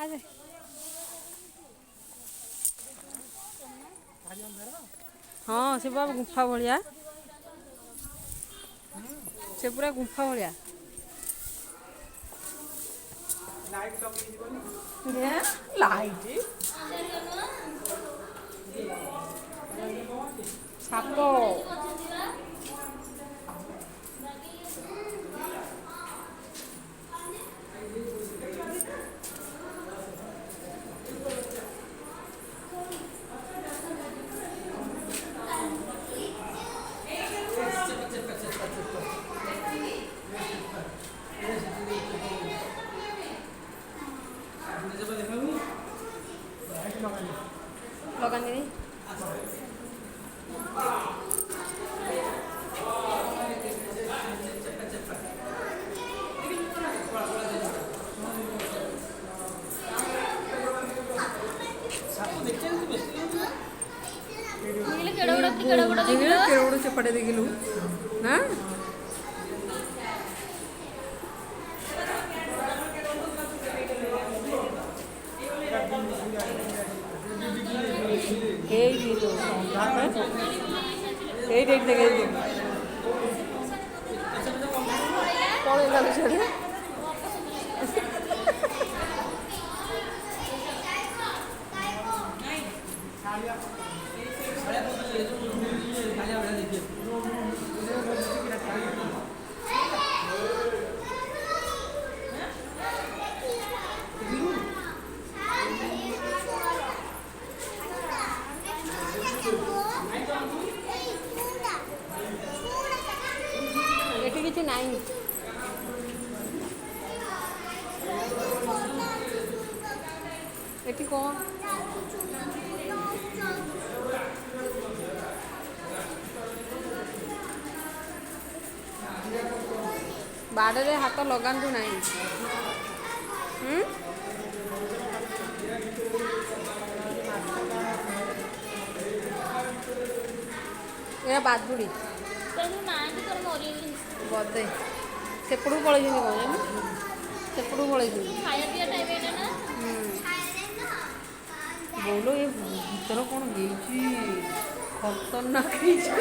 ଆରେ ହଁ ସେ ପୁରା ଗୁମ୍ଫା ଭଳିଆ ସେ ପୁରା ଗୁମ୍ଫା ଭଳିଆ ଲାଇଟ୍ ସାପ ଲଗାନି କେଡ଼େ ସେପଟେ ଦେଖିଲୁ ନା ଏଇଠି ଦେଖେ ପଳେଇଲା ସିଆଡ଼େ ଏଠି କିଛି ନାହିଁ ଏଠି କ'ଣ ବାଡ଼ରେ ହାତ ଲଗାନ୍ତୁ ନାହିଁ ଏ ବାଦୁଡ଼ି ବଦେ ସେପଟକୁ ପଳେଇଛନ୍ତି କ'ଣ ସେପଟକୁ ପଳେଇଛନ୍ତି ବୋଉଲୋ ଏ ଭିତର କ'ଣ ହେଇଛି ଖତରନାକ ହେଇଛି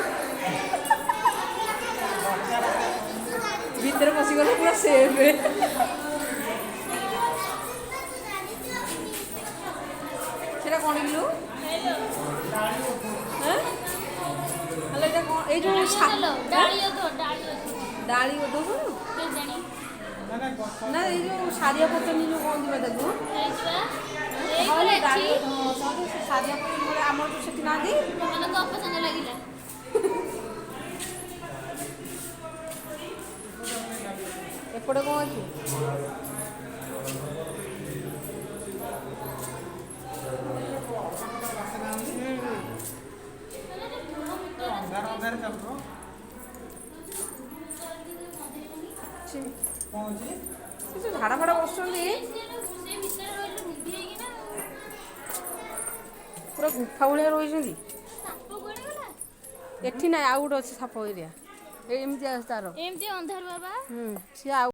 ଭିତରେ ପଶିଗଲେ ପୁରା ସେଫ୍ ସେଟା କ'ଣ କିଲୋ ହେଲେ ଏଇଟା କ'ଣ ଏଇ ଯେଉଁ ଡାଳି ଓଧ ନା ଏଇ ଯେଉଁ ସାରିଆ ପଚନି ଯେଉଁ କ'ଣ ଯିବା ତାକୁ ଡାଳି ସାରିଆ ପଚନି ଆମର ଯେଉଁ ସେଠି ନାହାନ୍ତି ଲାଗିଲା ଏପଟେ କ'ଣ ଅଛି ଝାଡ଼ା ଫାଡ଼ା ବସୁଛନ୍ତି ପୁରା ଗୁମ୍ଫା ଭଳିଆ ରହିଛନ୍ତି ଏଠି ନାହିଁ ଆଉ ଗୋଟେ ଅଛି ସାପ ଏରିଆ ଏମିତି ତାର ଏମିତି ଅନ୍ଧାର ବାବା ସିଏ ଆଉ